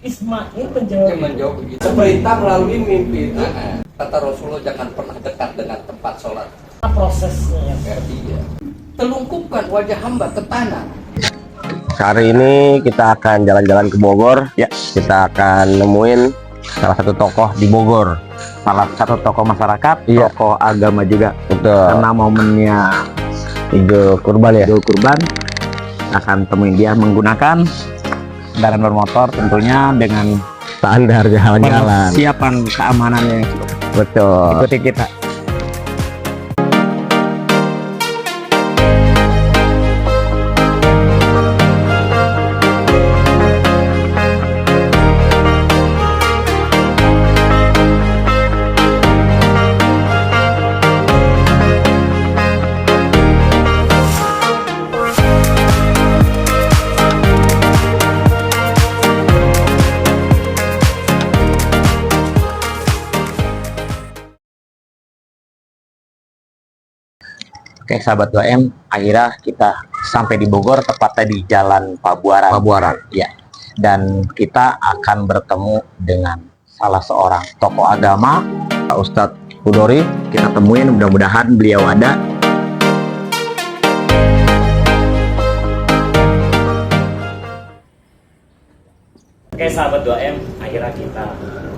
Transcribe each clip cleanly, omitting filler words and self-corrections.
Ismail menjawab. Menjawab begitu. Perintah melalui mimpi itu. Kata Rasulullah, jangan pernah dekat dengan tempat sholat. Prosesnya yang Iya. Telungkupkan wajah hamba ke tanah. Hari ini kita akan jalan-jalan ke Bogor. Ya, kita akan nemuin salah satu tokoh di Bogor. Salah satu tokoh masyarakat, tokoh agama juga. Betul. Karena momennya Idul Kurban ya. Idul Kurban akan temuin dia menggunakan kendaraan bermotor, tentunya dengan standar jalan-jalan. Persiapan keamanannya. Betul. Ikuti kita. Oke, sahabat 2M, akhirnya kita sampai di Bogor, tepatnya di Jalan Pabuaran. Ya. Dan kita akan bertemu dengan salah seorang tokoh agama, Pak Ustadz Hudori. Kita temuin, mudah-mudahan beliau ada. Oke, sahabat 2M, akhirnya kita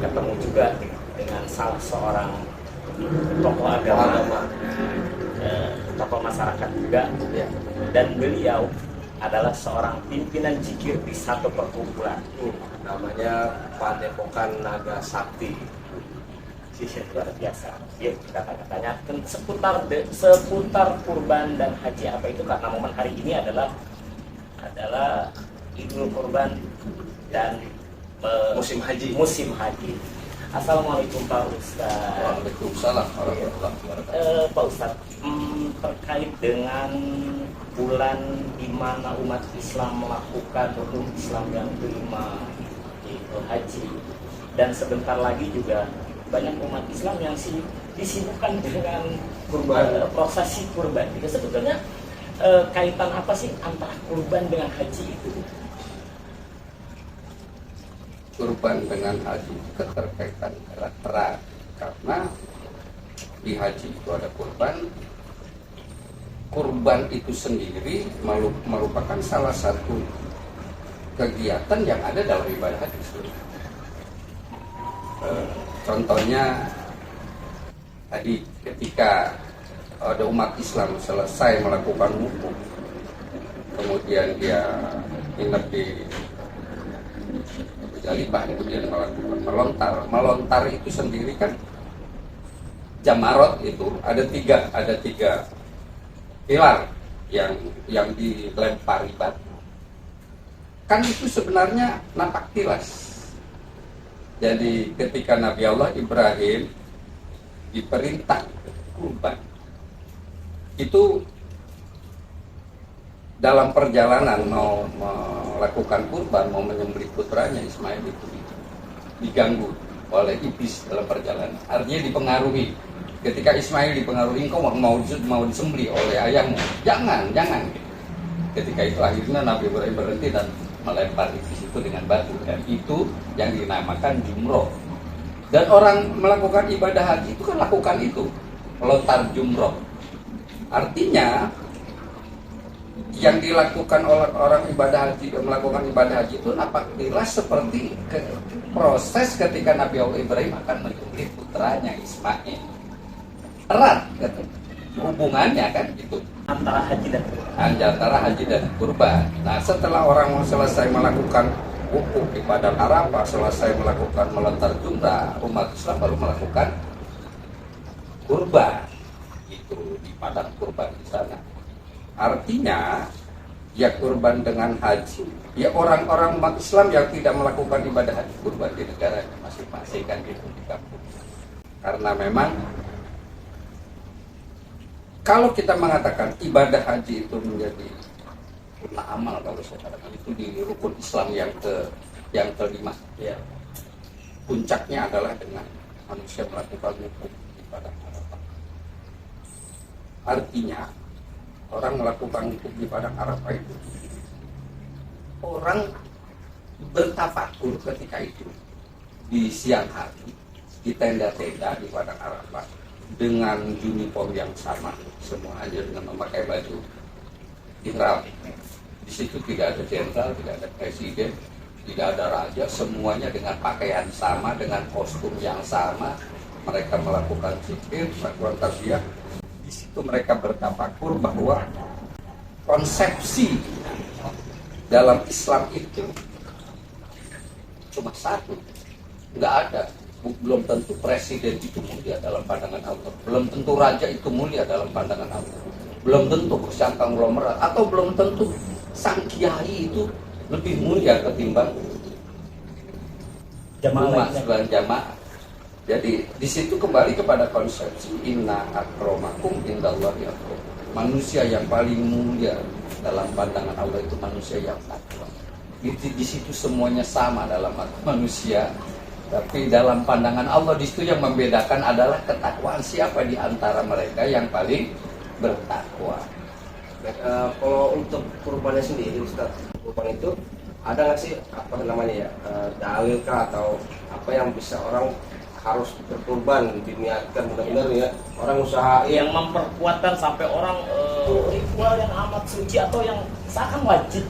ketemu juga dengan salah seorang tokoh agama, tokoh masyarakat juga, dan beliau adalah seorang pimpinan zikir di satu perkumpulan, Namanya Padepokan Naga Sakti. sih luar biasa. Yuk kita tanya seputar kurban dan haji apa itu, karena momen hari ini adalah Idul Kurban dan Musim haji. Assalamualaikum Pak Ustadz. Waalaikumsalam warahmatullahi wabarakatuh. Pak Ustadz, terkait dengan bulan di mana umat Islam melakukan rukun Islam yang kelima, yaitu haji, dan sebentar lagi juga banyak umat Islam yang disibukkan dengan prosesi kurban. Jadi sebetulnya kaitan apa sih antara kurban dengan haji itu? Kurban dengan haji keterkaitan erat karena di haji itu ada kurban. Kurban itu sendiri merupakan salah satu kegiatan yang ada dalam ibadah haji. Contohnya tadi ketika ada umat Islam selesai melakukan wukuf, kemudian dia inap di Jalibah, kemudian melakukan melontar itu sendiri kan jamarot itu ada tiga pilar yang dilempari batu, kan itu sebenarnya napak tilas. Jadi ketika Nabi Allah Ibrahim diperintah kurban, itu dalam perjalanan mau melakukan kurban, mau menyembelih putranya Ismail itu diganggu oleh iblis dalam perjalanan. Artinya dipengaruhi. Ketika Ismail dipengaruhi, engkau mau disembelih oleh ayahmu, jangan. Ketika itu akhirnya Nabi Ibrahim berhenti dan melempar iblis itu dengan batu, dan itu yang dinamakan jumroh. Dan orang melakukan ibadah haji itu kan lakukan itu, melontar jumroh. Artinya yang dilakukan oleh orang melakukan ibadah haji itu napak tilas seperti proses ketika Nabi Allah Ibrahim akan menyembelih putranya Ismail. Erat hubungannya kan gitu Antara haji dan kurban. Nah, setelah orang selesai melakukan wukuf di Padang Arafah, selesai melakukan melontar jumrah, umat Islam baru melakukan kurban itu di padang kurban di sana. Artinya ya kurban dengan haji, ya orang-orang umat Islam yang tidak melakukan ibadah haji kurban di negara masing-masing kan gitu di kampung. Karena memang kalau kita mengatakan ibadah haji itu menjadi sunnah amal, kalau saya katakan itu di rukun Islam yang kelima, ya, puncaknya adalah dengan manusia melakukan wukuf di Padang Arafah. Artinya orang melakukan wukuf di Padang Arafah itu orang bertafakur ketika itu di siang hari di tenda-tenda di padang Arafah dengan uniform yang sama, semuanya dengan memakai baju ihram. Di situ tidak ada jenderal, tidak ada presiden, tidak ada raja, semuanya dengan pakaian sama, dengan kostum yang sama. Mereka melakukan zikir, melakukan tasbih. Di situ mereka bertafakur bahwa konsepsi dalam Islam itu cuma satu, nggak ada. Belum tentu presiden itu mulia dalam pandangan Allah, belum tentu raja itu mulia dalam pandangan Allah, belum tentu sang konglomerat, atau belum tentu sang kiai itu lebih mulia ketimbang umat sebagian jamaah. Jadi di situ kembali kepada konsepsi inna akramakum indallahi atqakum. Manusia yang paling mulia dalam pandangan Allah itu manusia yang takwa. Di situ semuanya sama dalam mata manusia, tapi dalam pandangan Allah di situ yang membedakan adalah ketakwaan siapa di antara mereka yang paling bertakwa. Kalau untuk kurbannya sendiri Ustaz, kurban itu ada nggak sih apa namanya ya, dalil kah atau apa yang bisa orang harus berkurban diniatkan benar-benar ya, orang usaha yang memperkuatkan sampai orang ritual yang amat suci atau yang seakan wajib?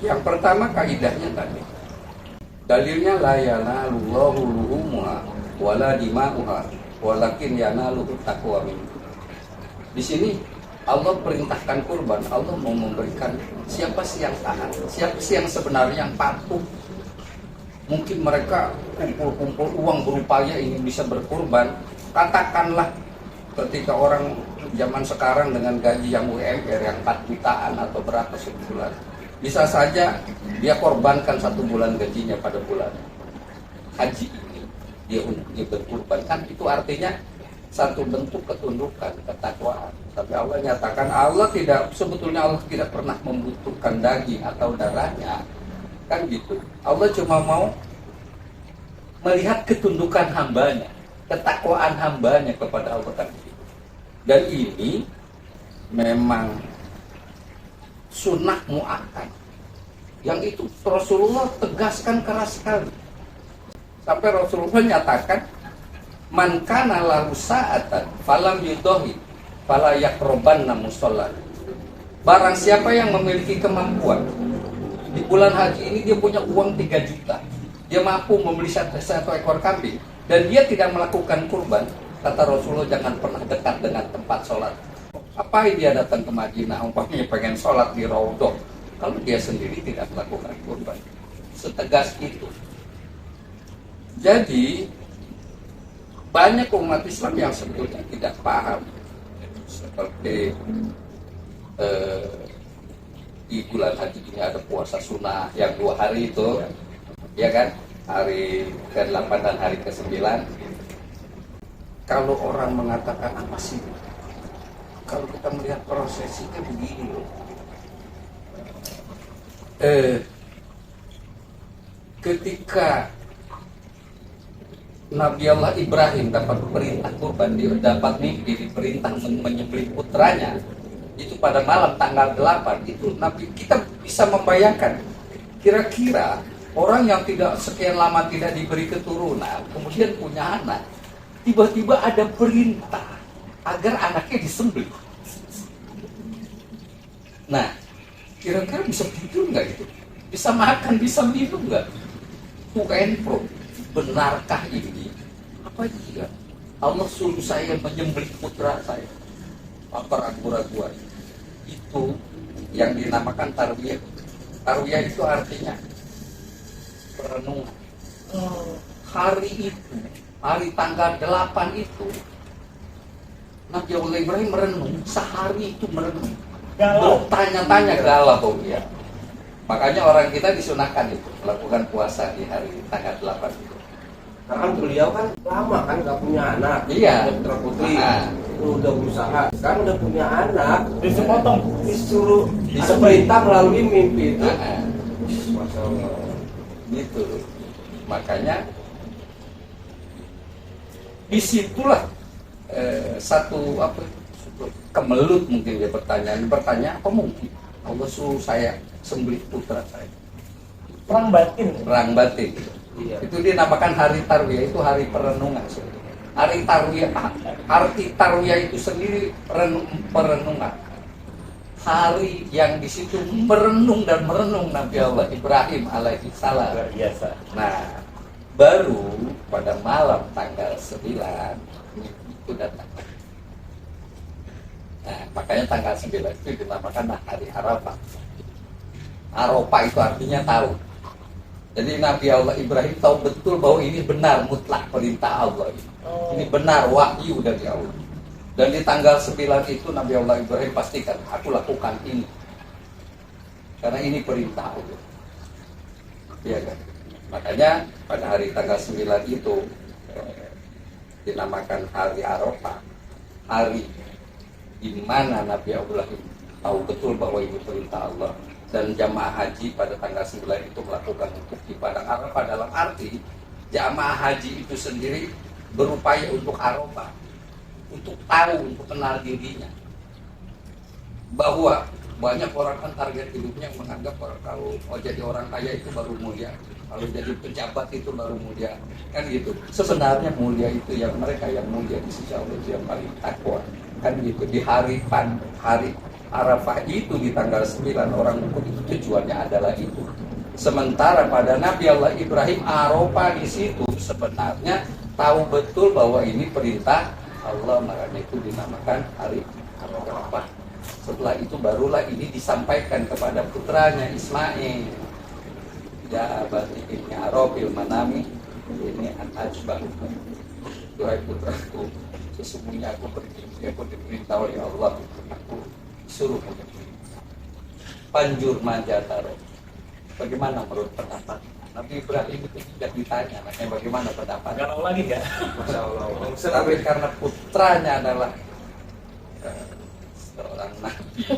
Yang pertama kaidahnya tadi, dalilnya la yanalullahu luhumuha wala dima'uha walakin yanaluhu taqwa minkum. Di sini Allah perintahkan kurban, Allah mau memberikan siapa sih yang tahan, siapa sih yang sebenarnya yang patuh. Mungkin mereka kumpul-kumpul uang berupaya ingin bisa berkurban. Katakanlah ketika orang zaman sekarang dengan gaji yang UMR yang 4 jutaan atau berapa sebulan, bisa saja dia korbankan 1 bulan gajinya pada bulan haji ini, dia berkurban. Kan itu artinya satu bentuk ketundukan, ketakwaan. Tapi Allah nyatakan sebetulnya Allah tidak pernah membutuhkan daging atau darahnya. Kan gitu. Allah cuma mau melihat ketundukan hambanya, ketakwaan hambanya kepada Allah, kan gitu. Dan ini memang sunnah mu'akkad yang itu Rasulullah tegaskan keras sekali. Sampai Rasulullah nyatakan, man kana lahu sa'atan falam yudahi fala yaqrabanna musalla. Barang siapa yang memiliki kemampuan di bulan haji ini, dia punya uang 3 juta, dia mampu membeli satu ekor kambing, dan dia tidak melakukan kurban, kata Rasulullah, jangan pernah dekat dengan tempat sholat. Apa dia datang ke Madinah umpamanya pengen sholat di Raudhah kalau dia sendiri tidak melakukan kurban? Setegas itu. Jadi banyak umat Islam yang sebetulnya tidak paham, seperti di bulan haji ini ada puasa sunnah yang 2 hari itu, ya kan, hari ke-8 dan hari ke-9. Kalau orang mengatakan apa sih, kalau kita melihat prosesinya begini loh, ketika Nabi Allah Ibrahim dapat perintah kurban, dia dapat mimpi diperintah menyembelih putranya itu pada malam tanggal 8 itu. Nabi, kita bisa membayangkan kira-kira orang yang tidak sekian lama tidak diberi keturunan kemudian punya anak, tiba-tiba ada perintah agar anaknya disembelih. Nah, kira-kira bisa tidur nggak itu? Bisa makan, bisa minum nggak? Pro, benarkah ini? Apa dia? Allah suruh saya menyembelih putra saya. Apa ragu-raguan? Itu yang dinamakan tarwiyah. Tarwiyah itu artinya perenungan. Hari itu, hari tanggal 8 itu, Nabi Allah Ibrahim merenung, sehari itu merenung. Bertanya-tanya galau ya. Makanya orang kita disunahkan itu melakukan puasa di hari tanggal 8 itu. Karena kan beliau kan lama kan nggak punya anak. Iya. Putra putri udah berusaha, sekarang udah punya anak, disuruh ada perintah melalui mimpi itu. Masya Allah. Gitu. Makanya disitulah satu kemelut mungkin dia bertanya apa mungkin Allah suruh saya sembelih putra saya. Perang batin. Perang batin. Iya. Itu dinamakan hari Tarwiyah, itu hari perenungan. Hari Tarwiyah, arti Tarwiyah itu sendiri perenungan. Hari yang di situ merenung Nabi Allah Ibrahim alaihi salam. Luar biasa. Nah, baru pada malam tanggal 9 itu datang. Nah, makanya tanggal 9 itu dinamakan hari Arafah. Arafah itu artinya tahu. Jadi Nabi Allah Ibrahim tahu betul bahwa ini benar mutlak perintah Allah. Ini benar wahyu dari Allah. Dan di tanggal 9 itu Nabi Allah Ibrahim pastikan, aku lakukan ini. Karena ini perintah Allah. Iya kan? Makanya pada hari tanggal 9 itu dinamakan hari Arafah. Hari di mana Nabi Ibrahim tahu betul bahwa itu perintah Allah. Dan jamaah haji pada tanggal 9 itu melakukan untuk di Padang Arafah, dalam arti jamaah haji itu sendiri berupaya untuk Arafah, untuk tahu, untuk kenal dirinya. Bahwa banyak orang kan target hidupnya menganggap kalau jadi orang kaya itu baru mulia, kalau jadi pejabat itu baru mulia, kan gitu. Sebenarnya mulia itu yang mereka yang mulia di sisi Allah itu yang paling takwa, kan gitu. Di hari Arafah itu di tanggal 9 orang itu tujuannya adalah itu. Sementara pada Nabi Allah Ibrahim Arafah di situ sebenarnya tahu betul bahwa ini perintah Allah, makanya itu dinamakan hari Arafah. Setelah itu barulah ini disampaikan kepada putranya Ismail. Ya abati ini Arafil manami ini an-ajbahu. Duhai putraku, sesungguhnya aku diperintah oleh Allah, aku suruh panjur majataro. Bagaimana menurut pendapat Nabi Ibrahim itu tidak ditanya, makanya bagaimana pendapat? Galau lagi nggak? Masya Allah. Tapi karena putranya adalah seorang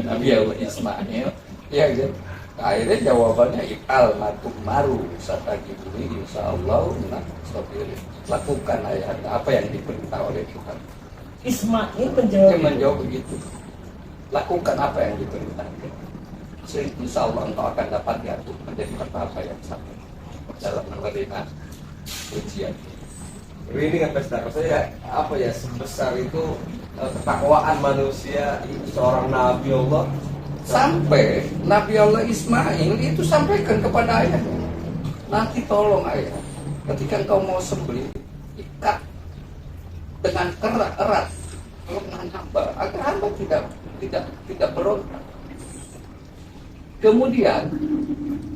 Nabi Allah Ismail, ya kan? Akhirnya jawabannya ikal matuk maru satagi ini insya Allah lakukan ayat apa yang diperintah oleh Tuhan. Ismail Dia menjawab. menjawab begitu. Lakukan apa yang diperintahkan. Insya Allah engkau akan dapat diatur menjadi apa yang sama dalam menerima ujian. Ini kan pesta, maksudnya apa ya, sebesar itu ketakwaan manusia seorang Nabi Allah. Sampai Nabi Allah Ismail itu sampaikan kepada ayahnya, nanti tolong ayah, ketika engkau mau sembelih, ikat dengan erat lengan hamba agar hamba tidak berontak. Kemudian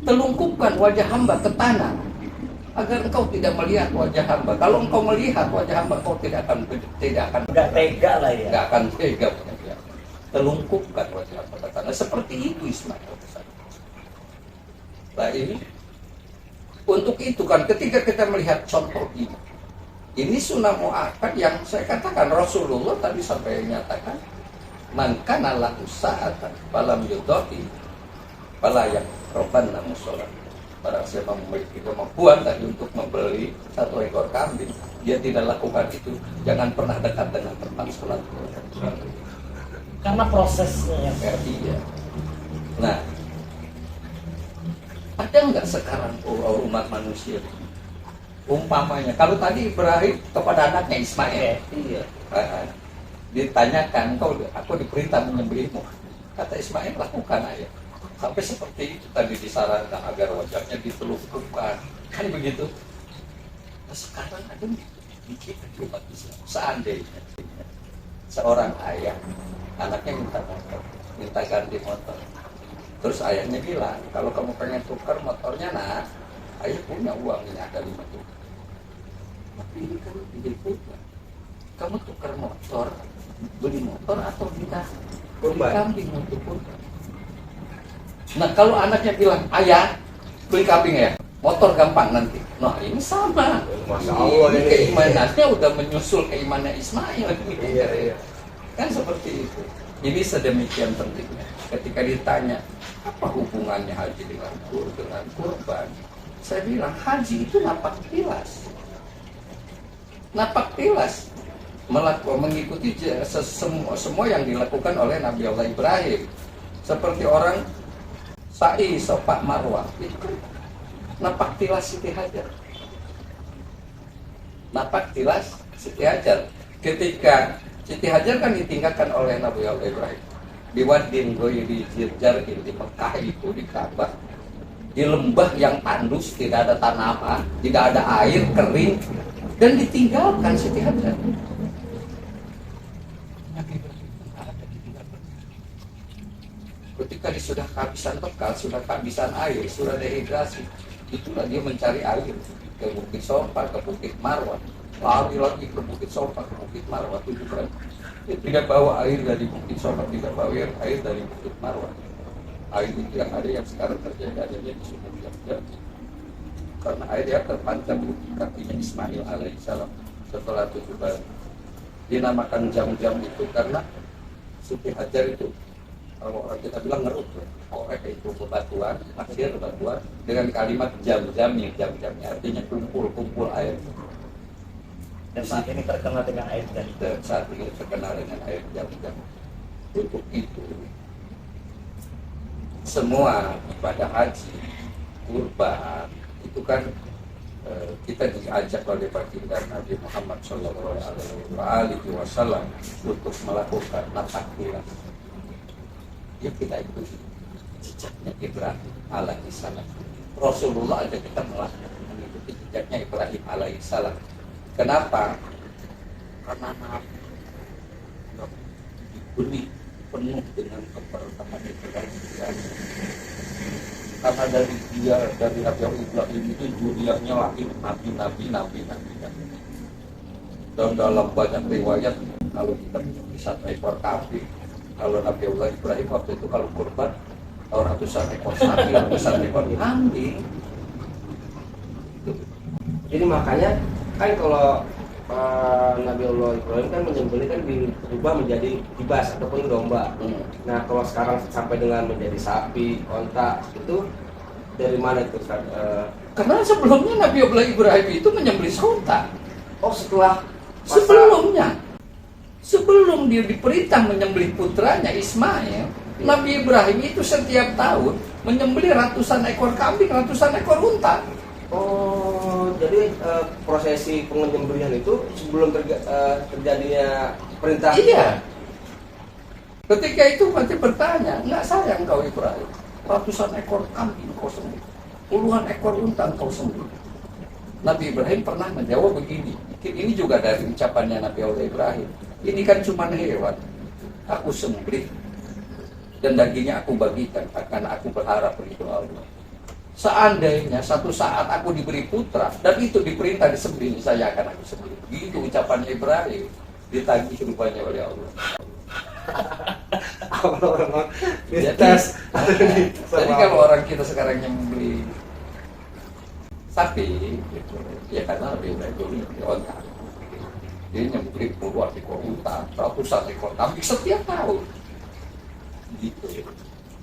telungkupkan wajah hamba ke tanah agar engkau tidak melihat wajah hamba. Kalau engkau melihat wajah hamba, engkau tidak akan Nggak tega lah ya. nggak akan tega. Telungkupkan wajah hamba ke tanah. Seperti itu Ismail. Nah ini untuk itu kan ketika kita melihat contoh ini sunnah mu'akkad yang saya katakan Rasulullah tadi sampai menyatakan man kana lahu sa'atan falam yudhi fala yaqrabanna musalla. Barang siapa memiliki kemampuan tadi untuk membeli 1 ekor kambing, dia tidak lakukan itu, jangan pernah dekat dengan tempat sholat. Karena prosesnya ya. Iya. Nah, ada nggak sekarang umat manusia umpamanya kalau tadi Ibrahim kepada anaknya Ismail, Iya. ditanyakan, aku diperintah menyembelihmu, kata Ismail lakukan aja. Sampai seperti itu tadi disarankan agar wajahnya ditelungkupkan, kan begitu. Nah, sekarang ada di kita di umat Islam, seandainya seorang ayah anaknya minta ganti motor, terus ayahnya bilang, kalau kamu pengen tukar motornya, nah ayah punya uang ini ada 5 juta, tapi ini kan dibutuhkan, kamu tukar motor, beli motor atau kita Kurban. kambing untuk kurban. Nah kalau anaknya bilang, ayah beli kambing ya, motor gampang nanti. Nah ini sama. Masya Allah, ini ini. keimanannya udah menyusul keimanan Ismail. Iya, iya. Kan seperti itu. Ini sedemikian pentingnya. Ketika ditanya, apa hubungannya haji dengan kurban? Saya bilang, haji itu napak tilas. Napak tilas. Mengikuti semua yang dilakukan oleh Nabi Allah Ibrahim. Seperti orang sa'i sopak marwah, itu kan napak tilas Siti Hajar. Napak tilas Siti Hajar. Ketika Siti Hajar kan ditinggalkan oleh Nabi Allah Ibrahim di Wadin Ghairi Jirjar di Mekah itu, di Ka'bah, di lembah yang tandus, tidak ada tanaman, tidak ada air, kering, dan ditinggalkan Siti Hajar. Nabi Ibrahim ada ditinggalkan. Ketika dia sudah kehabisan bekal, sudah kehabisan air, sudah dehidrasi, itulah dia mencari air ke Bukit Sofa, ke Bukit Marwah, lagi ke Bukit Sofa, ke Bukit Marwah. Itu kan dia tidak bawa air dari Bukit Sofa, tidak bawa air dari Bukit Marwah. Air itu yang ada yang sekarang terjadi adanya di Sumur Jam-Jam, karena air yang terpancar di kakinya Ismail alaihissalam setelah 7 bulan. Dinamakan Jam-Jam itu karena Siti Hajar itu, kalau orang kita bilang ngeruk, korek itu bebatuan, pasir bebatuan, dengan kalimat jam-jamnya, jam-jamnya artinya kumpul air. Dan saat ini terkenal dengan air dan Dan saat ini terkenal dengan air jam-jam. Untuk itu, semua ibadah haji, kurban, itu kan kita diajak oleh baginda Nabi Muhammad SAW untuk melakukan napak tilas. Ya kita ikuti jejaknya Ibrahim alaihissalam. Rasulullah aja kita mengikuti jejaknya Ibrahim alaihissalam. Kenapa? Karena Nabi diberi penuh dengan keberkahan Ibrahim. Karena dari Nabi Ibrahim itu juriahnya lahir nabi. Dan dalam banyak riwayat, kalau kita bisa 1 ekor kambing, kalau Nabi Allah Ibrahim waktu itu kalau kurban ratusan ekor sapi, ratusan ekor kambing. Jadi makanya kan kalau Nabi Allah Ibrahim kan menyembelih kan berubah menjadi kibas ataupun domba. Nah kalau sekarang sampai dengan menjadi sapi, onta, itu dari mana itu? Karena sebelumnya Nabi Allah Ibrahim itu menyembelih onta. Oh setelah Sebelum dia diperintah menyembelih putranya Ismail, Nabi Ibrahim itu setiap tahun menyembelih ratusan ekor kambing, ratusan ekor unta. Oh, jadi prosesi penyembelihan itu sebelum terjadinya perintah. Iya. Ketika itu mati bertanya, nggak sayang kau Ibrahim? Ratusan ekor kambing kau sembelih, puluhan ekor unta kau sembelih. Nabi Ibrahim pernah menjawab begini. Ini juga dari ucapannya Nabi Allah Ibrahim. Ini kan cuma hewan. Aku sembelih dan dagingnya aku bagikan karena aku berharap ridho Allah. Seandainya satu saat aku diberi putra dan itu diperintah disembelih, saya akan aku sembelih. Gitu ucapannya Ibrahim, ditagih rupanya oleh Allah. Jadi kalau orang kita sekarang yang membeli sapi, gitu, ya karena lebih baik dulu onta. Dia nyembelih puluhan ekor unta, ratusan ekor kambing setiap tahun. Gitu.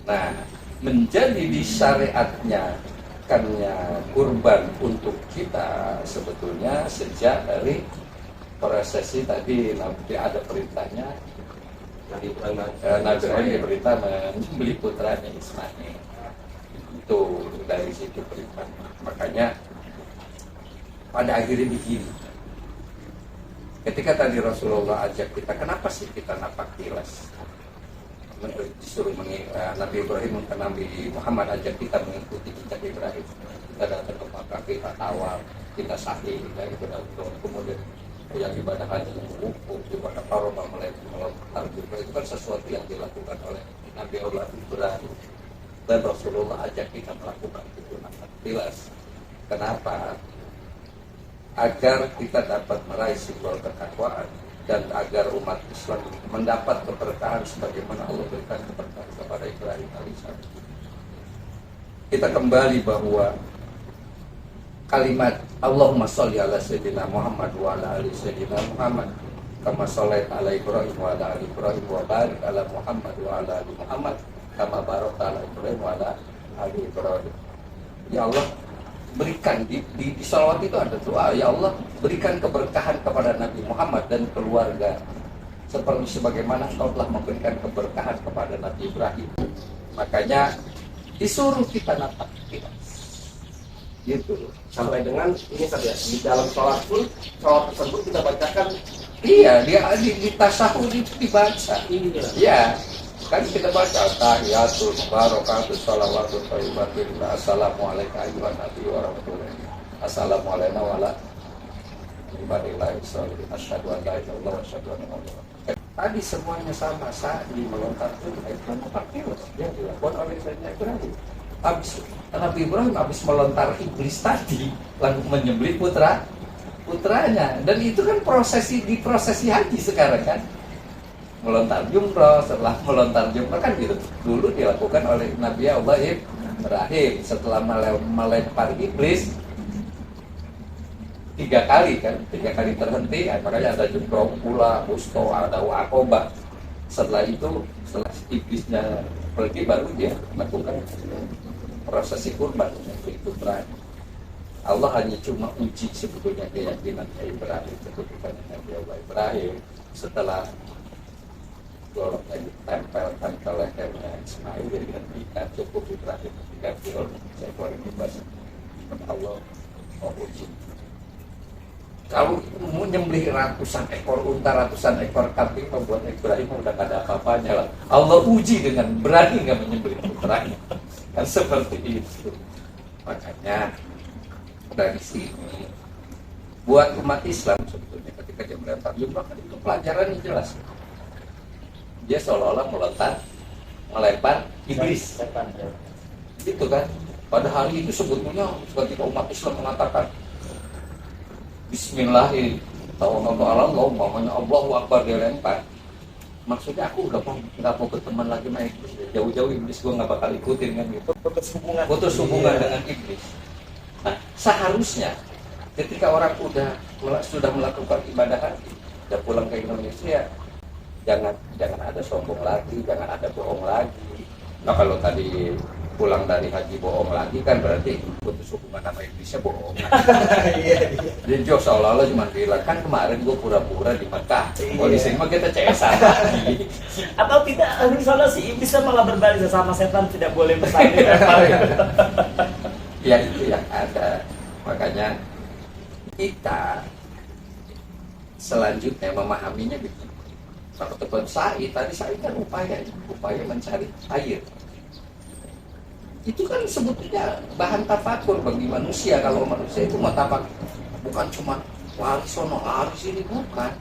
Nah, menjadi disyariatnya kannya kurban untuk kita sebetulnya sejak dari prosesi tadi nanti ada perintahnya Nabi Ibrahim diperintah membeli putranya Ismail. Itu dari situ perintah. Makanya pada akhirnya begini. Ketika tadi Rasulullah ajak kita, kenapa sih kita napak tilas? Disuruh Nabi Ibrahim, Nabi Muhammad ajak kita mengikuti jejak Ibrahim. Kita datang ke Makkah, kita tawaf, kita sahih, kita kemudian yang ibadah haji, wukuf, ibadah qarabah, melempar jumrah, itu kan sesuatu yang dilakukan oleh Nabi Allah Ibrahim. Dan Rasulullah ajak kita melakukan itu napak tilas. Kenapa? Agar kita dapat meraih simbol ketakwaan dan agar umat Islam mendapat keberkahan sebagaimana Allah berikan keberkahan kepada Ibrahim alaihissalam. Kita kembali bahwa kalimat Allahumma sholli ala sayyidina Muhammad wa ala ali sayyidina Muhammad kama shallaita ala Ibrahim wa ala ali Ibrahim wa barik ala Muhammad wa ala ali Muhammad kama barakta ala Ibrahim wa ala ali Ibrahim. Ya Allah, berikan di salawat itu ada doa, ya Allah berikan keberkahan kepada Nabi Muhammad dan keluarga seperti sebagaimana Engkau telah memberikan keberkahan kepada Nabi Ibrahim. Makanya disuruh kita napak tilas. gitu. Sampai dengan ini saja di dalam sholat pun sholat tersebut kita bacakan. Iya, dia di tasawuf itu dibaca. Iya. Iya, kan kita baca tahiyatul mubarakatuh shalawatu thayyibatun assalamualaikum ayyuhan nabi wa rahmatullahi assalamualaikum wa ala ibadillahi sholihin asyhadu an la ilaha illallah wa asyhadu anna muhammadan. Tadi semuanya sama, sa'i melontarkan ayat pakai yang dilakukan oleh Sayyidina Ibrahim. Habis Nabi Ibrahim habis melontar iblis tadi, lalu menyembelih putranya, dan itu kan di prosesi haji sekarang kan, melontar jumroh. Setelah melontar jumroh kan gitu dulu dilakukan oleh Nabi Allah Ibrahim setelah melempar iblis 3 kali kan, 3 kali terhenti, makanya ada jumroh pula, wusto, ada waqobah. Setelah itu, setelah iblisnya pergi, baru dia melakukan prosesi kurban itu berani. Allah hanya cuma uji sebetulnya keyakinan Ibrahim, kedudukan Nabi Allah Ibrahim. Setelah goloknya ditempelkan ke lehernya Ismail dengan ikat, cukup Ibrahim ketika kilo seekor iblis. Allah mau uji. Kalau mau nyembelih ratusan ekor unta, ratusan ekor kambing, membuat Ibrahim udah gak ada apa-apanya lah. Allah uji dengan berani nggak menyembelih putranya. Kan seperti itu. Makanya dari sini buat umat Islam sebetulnya ketika dia melempar jumroh kan itu pelajaran yang jelas. Dia seolah-olah melempar iblis. Gitu kan. Pada hari itu sebetulnya ketika umat Islam mengatakan Bismillahirrahmanirrahim, namanya Allahu Akbar, dia lempar. Maksudnya aku nggak mau berteman lagi sama iblis, jauh-jauh iblis, gue nggak bakal ikutin kan gitu. Putus hubungan dengan iblis. Nah, seharusnya ketika orang sudah melakukan ibadah haji, udah pulang ke Indonesia, jangan ada sombong lagi, jangan ada bohong lagi. Nah kalau tadi pulang dari haji bohong lagi kan berarti putus hubungan sama iblisnya bohong. Jadi seolah-olah cuma bilang kan kemarin gue pura-pura di Mekah. Oh di sini mah kita CS-an lagi. Atau tidak, misalnya si iblisnya malah berbalik sama setan, tidak boleh bersaing. Ya itu yang ada. Makanya kita selanjutnya memahaminya begini. Kalau teman sa'i kan upaya mencari air. Itu kan sebetulnya bahan tafakur bagi manusia. Kalau manusia itu mau tapak, bukan cuma lari sono lari sini, bukan.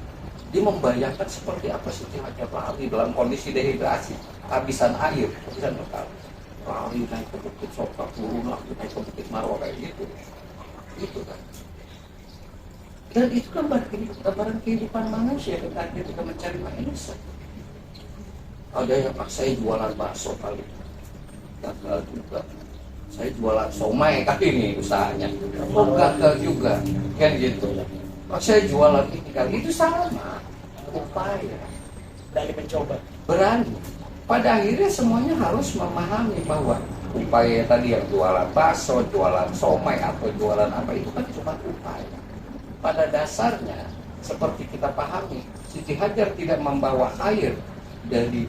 Dia membayangkan seperti apa sih Hajar lari dalam kondisi dehidrasi, habisan air, habisan bekal. Lari naik ke bukit Sofa, turun lagi naik ke bukit Marwah kayak gitu. Itu kan. Dan itu kan gambaran kehidupan manusia ketika mencari manusia. Ada yang saya jualan bakso kali. Gagal juga. Saya jualan somai kali ini usahanya. Oh gagal juga. Kan gitu. Saya jualan ini kali. Itu sama. Upaya. Dari mencoba. Berani. Pada akhirnya semuanya harus memahami bahwa upaya tadi yang jualan bakso, jualan somai atau jualan apa itu kan cuma upaya. Pada dasarnya seperti kita pahami, Siti Hajar tidak membawa air dari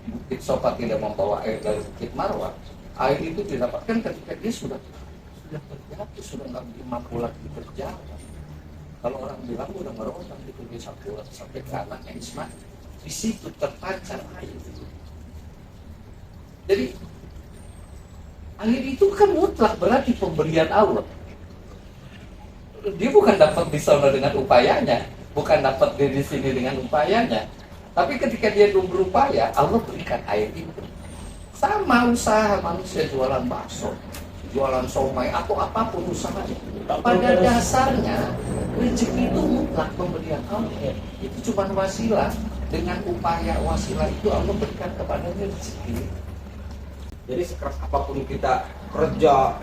Bukit Sofa, tidak membawa air dari Bukit Marwah. Air itu didapatkan ketika dia sudah terjatuh, sudah nggak mampu lagi berjalan. Kalau orang bilang udah merontak itu dia sampai ke anaknya Ismail, di situ terpancar air. Jadi air itu kan mutlak, berarti pemberian Allah. Dia bukan dapat di sana dengan upayanya, bukan dapat di sini dengan upayanya. Tapi ketika dia berupaya, Allah berikan air itu. Sama usaha manusia jualan bakso, jualan somai atau apapun usahanya. Pada dasarnya rezeki itu mutlak pemberian Allah. Itu cuma wasilah. Dengan upaya wasilah itu Allah berikan kepadanya rezeki. Jadi sekeras apapun kita kerja,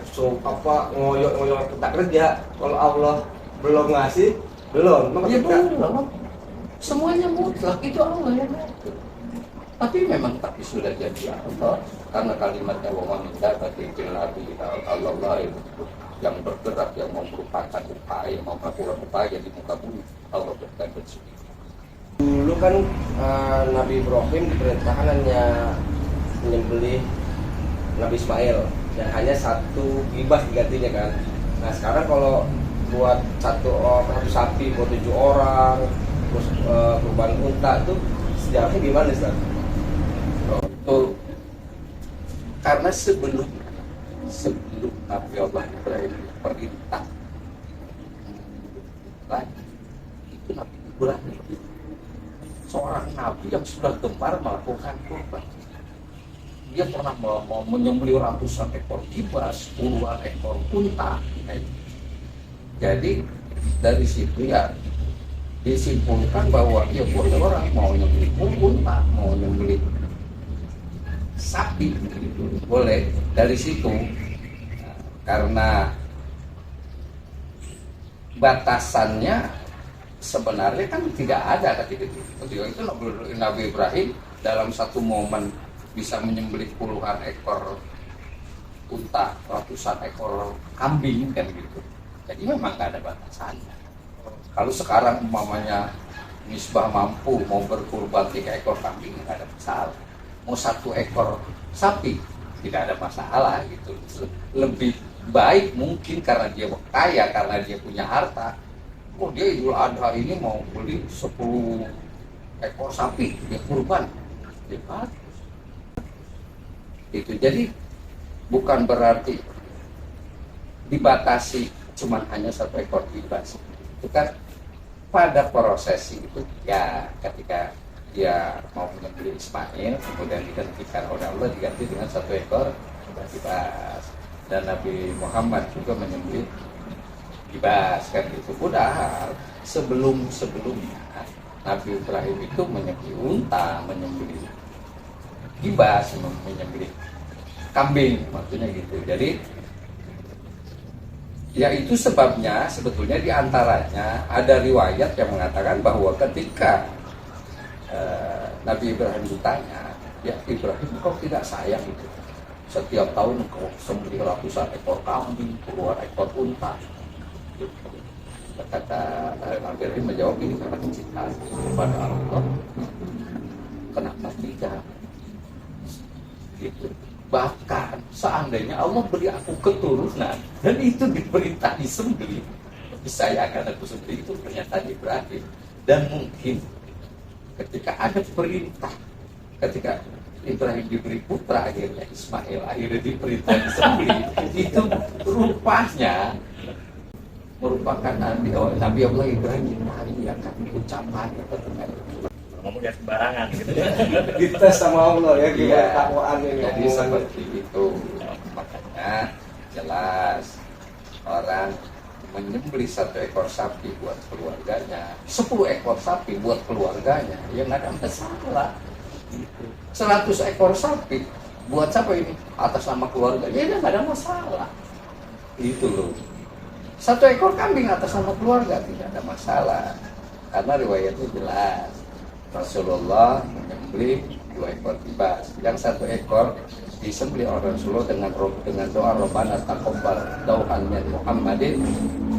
ngoyok kita kerja, kalau Allah belum ngasih, belum. Ya belum. Semuanya mutlak, itu Allah yang ngatur. Tapi memang sudah jadi Allah, karena kalimatnya wa man dabbati fil ardi Allah yang bergerak, yang merupakan upaya, melakukan upaya di muka bumi, Allah berikan rezeki. Dulu kan Nabi Ibrahim diperintahkan hanya menyembelih Nabi Ismail dan hanya satu gibah digantinya kan. Nah sekarang kalau buat satu sapi buat 7 orang, terus kurban unta itu sejarahnya gimana Ustaz? Itu karena sebelum Nabi Allah Ibrahim perintah itu Nabi Ibrahim seorang nabi yang sudah gemar melakukan kurban. Dia pernah mau menyembelih ratusan ekor kibas, puluhan ekor unta. Jadi dari situ ya disimpulkan bahwa ya boleh orang mau nyembelih unta, mau nyembelih sapi, gitu. Boleh dari situ. Karena batasannya sebenarnya kan tidak ada ketika itu Nabi Ibrahim dalam satu momen bisa menyembelih puluhan ekor unta, ratusan ekor kambing kan gitu. Jadi memang nggak ada batasannya. Kalau sekarang umpamanya Misbah mampu mau berkurban 3 ekor kambing nggak ada masalah. Mau 1 ekor sapi tidak ada masalah gitu. Lebih baik mungkin karena dia kaya, karena dia punya harta. Oh dia Idul Adha ini mau beli 10 ekor sapi dia kurban, dia bagus. Itu jadi bukan berarti dibatasi cuman hanya 1 ekor kibas. Itu kan pada prosesi itu ya ketika dia mau menyembelih Ismail kemudian digantikan oleh Allah diganti dengan 1 ekor kibas, dan Nabi Muhammad juga menyembelih kibas kan gitu. Padahal sebelumnya Nabi Ibrahim itu menyembelih unta, menyembelih kibas, menyembelih kambing maksudnya gitu. Jadi ya itu sebabnya sebetulnya diantaranya ada riwayat yang mengatakan bahwa ketika Nabi Ibrahim ditanya, ya Ibrahim kau tidak sayang itu setiap tahun kau sembelih ratusan ekor kambing, puluhan ekor unta. Kata Nabi Ibrahim menjawab ini karena kecintaan kepada Allah. Kenapa tidak? Gitu. Bahkan seandainya Allah beri aku keturunan dan itu diperintah disembelih, saya akan aku sembelih, itu pernyataan Ibrahim. Dan mungkin ketika ada perintah, ketika Ibrahim diberi putra akhirnya Ismail akhirnya diperintah disembelih, itu rupanya merupakan Nabi Allah Ibrahim yang akan ucapan atau ngomong ya sembarangan gitu. Dites sama Allah ya gimana Iya, takwaan ini. jadi seperti itu. Makanya jelas orang menyembelih 1 ekor sapi buat keluarganya, 10 ekor sapi buat keluarganya, ya nggak ada masalah. 100 ekor sapi buat siapa ini? Atas nama keluarganya, ya nggak ada masalah. Itu loh. 1 ekor kambing atas nama keluarga tidak ada masalah. Karena riwayatnya jelas. Rasulullah menyembelih 2 ekor kibas. Yang 1 ekor disembelih oleh Rasulullah dengan doa Rabbana taqabbal dauhan min Muhammadin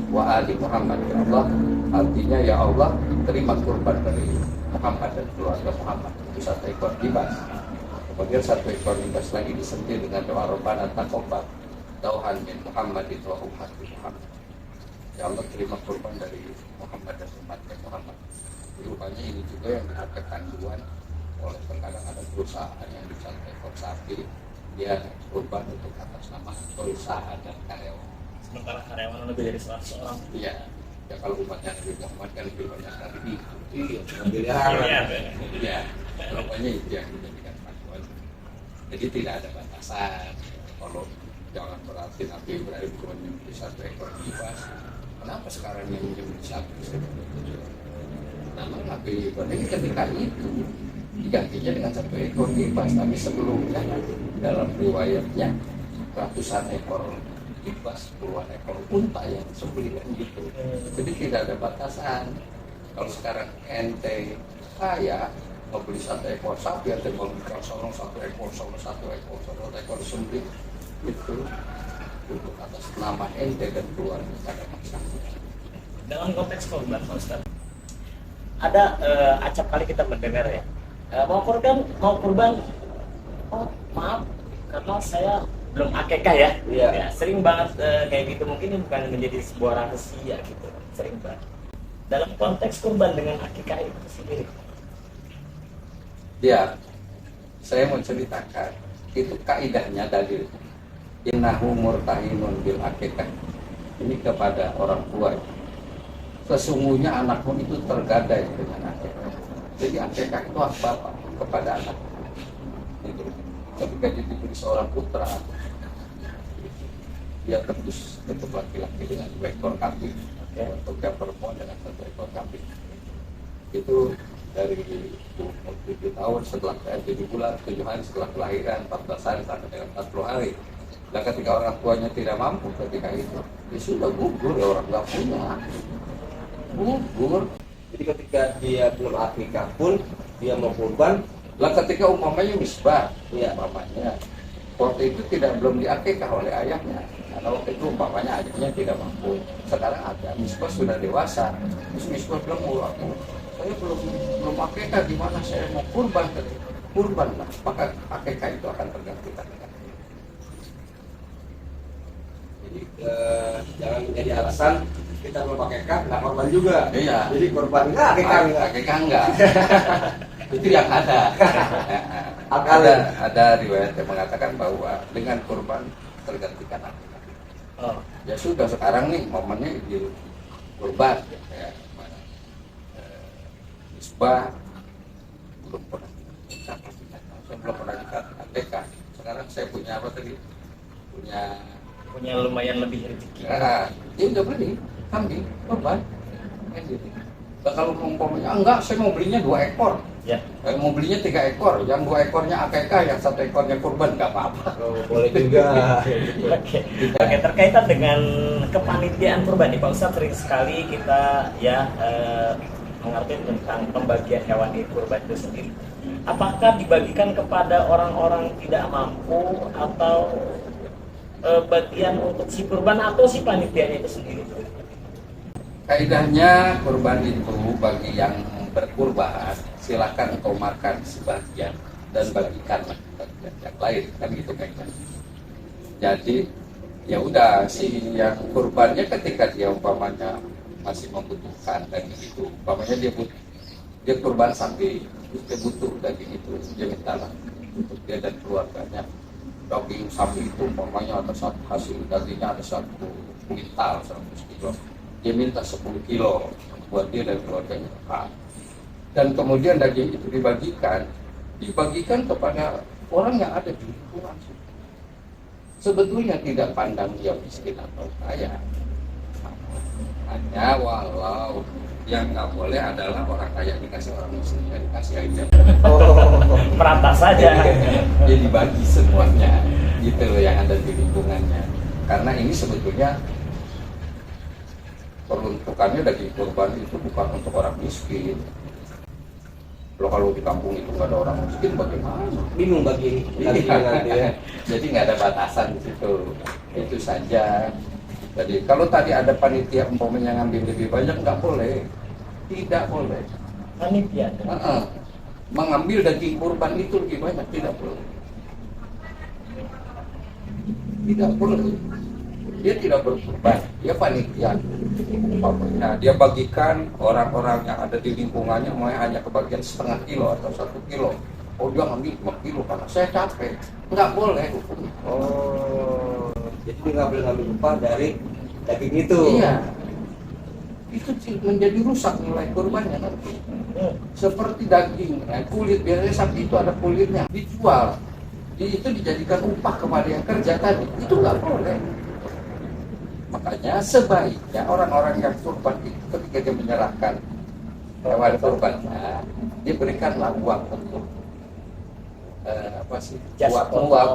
wa ali Muhammad, ya Allah. Artinya ya Allah terima kurban dari Muhammad dan keluarga Muhammad. Itu 1 ekor kibas. Kemudian 1 ekor kibas lagi disembelih dengan doa Rabbana taqabbal dauhan min Muhammadin wa ummati Muhammad. Ya Allah terima kurban dari Muhammad dan umatnya Muhammad. Rupanya ini juga yang ada kanduan oleh terkadang ada perusahaan yang bisa ekor sapi dia kurban untuk atas nama perusahaan dan karyawan. Sementara karyawan lebih dari 100 orang. Iya. Ya kalau umatnya Nabi Muhammad kan lebih banyak dari itu. Iya, miliaran. Iya. Rupanya itu yang dijadikan panduan. Jadi tidak ada batasan. Kalau jangan berarti Nabi Ibrahim cuma menyembelih 1 ekor kibas. Kenapa sekarang yang menyembelih sapi? Namun Nabi Ibrahim ketika itu digantinya dengan 1 ekor kibas, tapi sebelumnya dalam riwayatnya ratusan ekor kibas, puluhan ekor unta yang disembelih gitu. Jadi tidak ada batasan. Kalau sekarang ente kaya mau beli 1 ekor sapi atau mau beli 1 ekor sembelih itu untuk atas nama ente dan keluarga tidak ada masalah. Dalam konteks korban, Pak Ustaz, ada acap kali kita mendengar ya, mau kurban, oh maaf karena saya belum akekah ya. Iya. Ya, sering banget kayak gitu, mungkin ini bukan menjadi sebuah rahasia gitu, sering banget dalam konteks kurban dengan akekah itu sendiri. Ya, saya mau ceritakan itu kaidahnya dalil innahu murtahinun bil akikah, ini kepada orang tua. Sesungguhnya anakmu itu tergadai dengan akikah. Jadi akikah itu hak bapak kepada anak. Itu. Ketika dia diberi seorang putra, dia tebus untuk laki-laki dengan 2 ekor kambing, untuk yang perempuan dengan 1 ekor kambing. Itu dari umur 7 tahun setelah 7 bulan, 7 hari setelah kelahiran, 14 hari sampai dengan 40 hari. Dan ketika orang tuanya tidak mampu ketika itu, dia sudah gugur, ya orang nggak punya, gugur. Jadi ketika dia belum akikah pun dia mau kurban, Lah ketika umpamanya misbah, ya umpamanya waktu itu belum diakikah oleh ayahnya, karena waktu itu umpamanya ayahnya tidak mampu. Sekarang ada misbah sudah dewasa, terus misbah bilang, aku saya belum akikah, gimana saya mau kurban? Kurban lah, maka akikah itu akan tergantikan. jadi jangan menjadi alasan kita belum akikah nggak korban juga. Iya. Jadi korban nggak akikah nggak. Akikah enggak. Itu yang ada. Ada riwayat yang mengatakan bahwa dengan kurban tergantikan akikah. Oh. Ya sudah, sekarang nih momennya idul kurban ya. Misbah belum pernah saya belum pernah akikah. Sekarang saya punya apa tadi? Punya lumayan lebih rezeki. dia udah beli kambing kurban kan gitu. Nah, kalau umpamanya enggak, saya mau belinya 2 ekor. Ya. Mau belinya 3 ekor, yang 2 ekornya akikah, yang 1 ekornya kurban, nggak apa-apa. Oh, boleh juga. Oke, terkaitan dengan kepanitiaan kurban nih Pak Ustadz, sering sekali kita ya mengerti tentang pembagian hewan di kurban itu sendiri. Apakah dibagikan kepada orang-orang tidak mampu atau bagian untuk si kurban atau si panitianya itu sendiri? Kaidahnya kurban itu bagi yang berkurban, silakan engkau makan sebagian dan bagikanlah bagian yang lain, kan gitu kaidahnya. Jadi ya udah, si yang kurbannya ketika dia umpamanya masih membutuhkan daging itu, umpamanya dia kurban sapi, dia butuh daging itu, dia mintalah untuk dia dan keluarganya. Daging sapi itu umpamanya ada satu hasil dagingnya ada 1 kuintal 100 kilo, dia minta 10 kilo buat dia dan keluarganya. Dan kemudian daging itu dibagikan kepada orang yang ada di lingkungan. Sebetulnya tidak pandang dia miskin atau kaya, hanya walau yang nggak boleh adalah orang kaya dikasih orang miskin, dikasih aja. Merata saja. Jadi bagi semuanya gitu loh yang ada di lingkungannya. Karena ini sebetulnya peruntukannya daging kurban itu bukan untuk orang miskin. Kalau di kampung itu nggak ada orang miskin, bagaimana? Bingung bagi nanti ya. Jadi nggak ada batasan di situ. Itu saja. Jadi kalau tadi ada panitia umpamanya ngambil lebih banyak, nggak boleh. Tidak boleh. Panitia. Mengambil daging kurban itu lebih banyak, tidak boleh. Tidak boleh. Dia tidak berkurban, dia panitia. Nah, dia bagikan orang-orang yang ada di lingkungannya, mau hanya kebagian setengah kilo atau 1 kilo. Oh, dia ngambil 5 kilo karena saya capek. Nggak boleh hukumnya. Oh, jadi dia ngambil upah dari daging itu. Iya. Itu menjadi rusak nilai kurbannya nanti. Seperti daging, kulit, biasanya sapi itu ada kulitnya, dijual. Itu dijadikan upah kepada yang kerja tadi. Itu nggak boleh. Makanya sebaiknya orang-orang yang kurban itu ketika dia menyerahkan hewan kurbannya, dia berikanlah uang untuk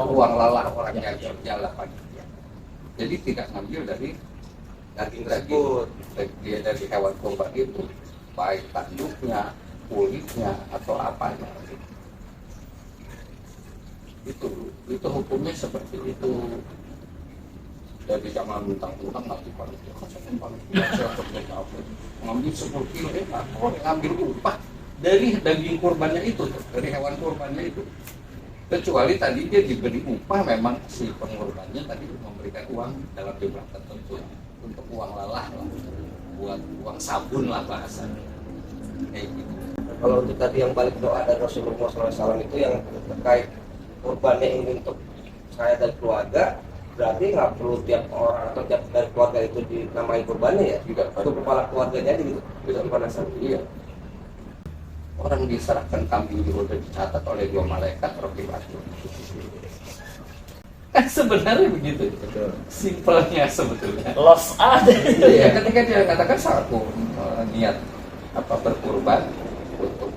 uang lalah orang yang kerja panitia. Jadi tidak ngambil dari daging dia dari hewan kurban itu, baik tanduknya, kulitnya atau apanya. Itu hukumnya seperti itu. Dari zaman bintang-bintang nanti panitia ngambil 10 kilo, ngambil upah dari daging kurbannya itu, dari hewan kurbannya itu. Kecuali tadi dia diberi upah, memang si pengorbannya tadi memberikan uang dalam jumlah tertentu untuk uang lelah lah, buat uang sabun lah bahasanya. Kayak gitu. Kalau untuk tadi yang balik doa dari Rasulullah SAW itu yang terkait kurbannya ini untuk saya dan keluarga, berarti nggak perlu tiap orang atau tiap dari keluarga itu dinamai kurbannya ya? Juga Untuk kepala keluarganya gitu, bisa dipanasan. iya. Orang diserahkan kambing juga udah dicatat oleh 2 malaikat Raqib Atid. Kan sebenarnya begitu. Simpelnya sebetulnya. Los ada. Iya, ketika dia katakan aku niat berkurban untuk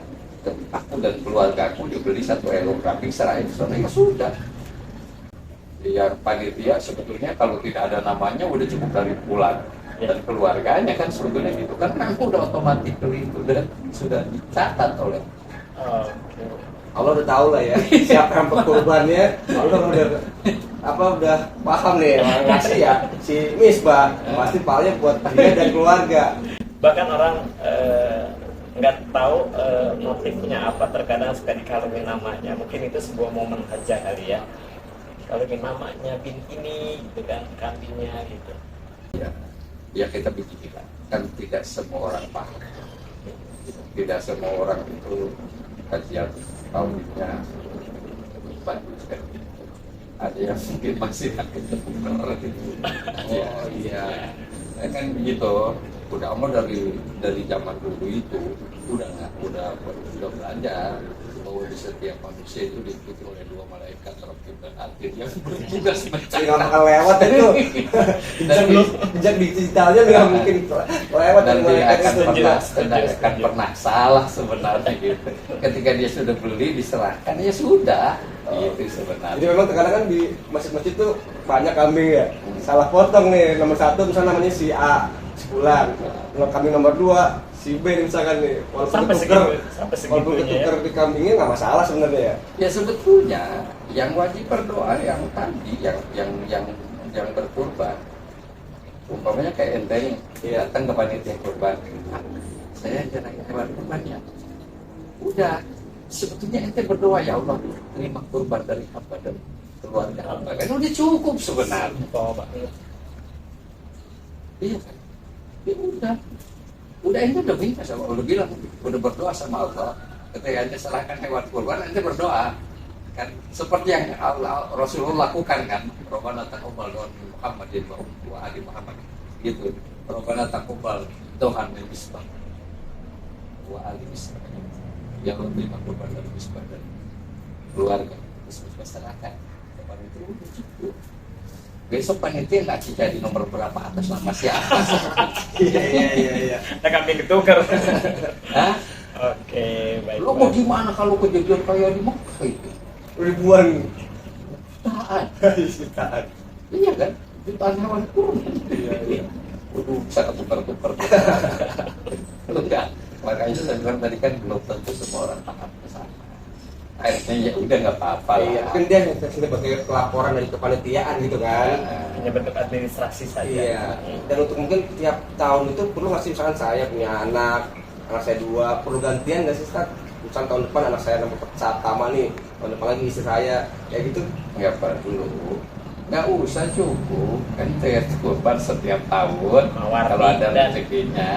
aku dan keluarga aku, dibeli 1 elok kambing serahin sana, ya sudah. Ya panitia sebetulnya kalau tidak ada namanya udah cukup dari pulang dan keluarganya kan sebetulnya gitu kan, aku udah otomatis itu sudah dicatat oleh Allah udah tahu lah ya siapa yang berkurbannya. Allah udah paham nih yang ngasih ya si Misbah, pasti pahalnya buat dia dan keluarga. Bahkan orang nggak tahu motifnya apa, terkadang suka dikalungin namanya, mungkin itu sebuah momen aja kali ya, kalungin namanya bin ini gitu kan, kambingnya gitu. ya kita bikin kan tidak semua orang paham, tidak semua orang itu kajian tauhidnya bagus kan. Ada yang mungkin masih takut benar itu. Oh iya, kan begitu. Udah dari zaman dulu itu udah belajar bahwa di setiap manusia itu diikuti oleh 2 malaikat Raqib dan Atid yang bertugas mencatat. Nggak bakal lewat itu. Jejak digitalnya nggak mungkin lewat Dan dari dia malaikat akan itu. pernah salah sebenarnya gitu. Ketika dia sudah beli diserahkan ya sudah. Itu sebenarnya. Jadi memang terkadang kan di masjid-masjid tuh banyak kambing ya. Salah potong nih, nomor 1 misalnya namanya si A sebulan, kambing nomor 2 si B misalkan nih, walaupun ketuker di kambingnya nggak masalah sebenarnya ya. Ya sebetulnya yang wajib berdoa yang tadi yang berkurban. Umpamanya kayak ente datang ke panitia kurban, saya jangan hewan kurbannya. Udah, sebetulnya ente berdoa, ya Allah terima kurban dari hamba dan keluarga hamba. Kan udah cukup sebenarnya. Iya kan? Ya udah ente udah minta sama Allah, bilang udah berdoa sama Allah. Ketika ente serahkan hewan kurban, ente berdoa kan seperti yang Rasulullah lakukan kan. Rabbana taqabbal doa Muhammadin wa ali Muhammad gitu. Rabbana taqabbal doa Misbah wa ali Misbah. Ya Allah terima kurban dari Misbah dan keluarga. Misbah serahkan kepada itu udah cukup. Besok panitia nggak sih jadi nomor berapa atas nama siapa? Iya. Kita kambing ketukar. Hah? Oke, baik. Lo mau gimana kalau kejadian kayak di Mekah itu? Ribuan. Jutaan. Iya kan? Jutaan hewan kurban. Iya. Waduh, bisa ketukar-tukar. Enggak. Makanya saya bilang tadi kan belum tentu semua orang paham ke sana. Akhirnya ya udah nggak apa-apa lah. Iya, mungkin dia sebagai pelaporan dari kepanitiaan gitu kan. Hanya bentuk administrasi saja. Iya. Dan untuk mungkin tiap tahun itu perlu nggak sih, misalkan saya punya anak saya 2, perlu gantian nggak sih Ustaz? Misalkan tahun depan anak saya nomor saat pertama nih, tahun depan lagi istri saya, kayak gitu. Nggak perlu. Nggak usah, cukup. Kan saya kurban setiap tahun. Mawardi Kalau ada dan- rezekinya,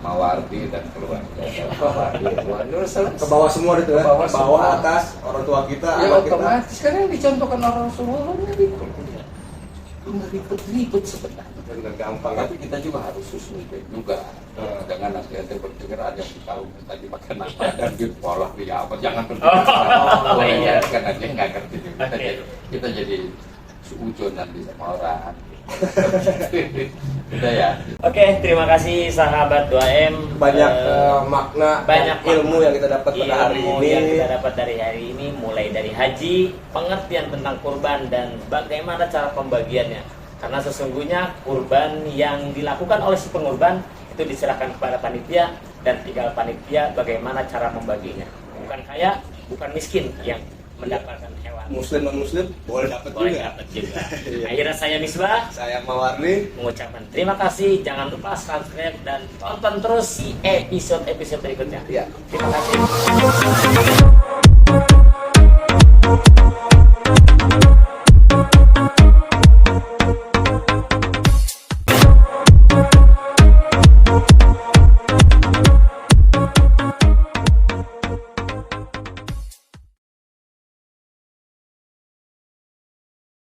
mawardi dan keluarga. Mawardi, keluarga. Ke bawah semua itu ya. Ke bawah Ke bawah semua. atas orang tua kita, Ya anak kita. otomatis kan yang dicontohkan oleh Rasulullah gitu. Nggak ribet-ribet sebenarnya. Bener gampang kan. Tapi kita juga harus susun juga. Jangan nanti ada berpikir ada yang tahu tadi pakai nama dan gitu pola dia apa, jangan berpikir. Oh, iya. Karena dia nggak ngerti juga. Oke. Kita jadi suujon nanti sama orang. Udah ya. Oke, terima kasih sahabat 2M. Banyak Eh, makna, banyak dan ilmu yang kita dapat pada hari ilmu ini. yang kita dapat dari hari ini, mulai dari haji, pengertian tentang kurban, dan bagaimana cara pembagiannya. Karena sesungguhnya kurban yang dilakukan oleh si pengurban itu diserahkan kepada panitia, dan tinggal panitia bagaimana cara membaginya. Bukan kaya, bukan miskin yang mendapatkan hewan. Muslim non muslim boleh dapat Boleh juga. dapat juga. Iya. Akhirnya saya Misbah Saya Mawarni. mengucapkan terima kasih. Jangan lupa subscribe dan tonton terus di episode-episode berikutnya. Ya. Terima kasih.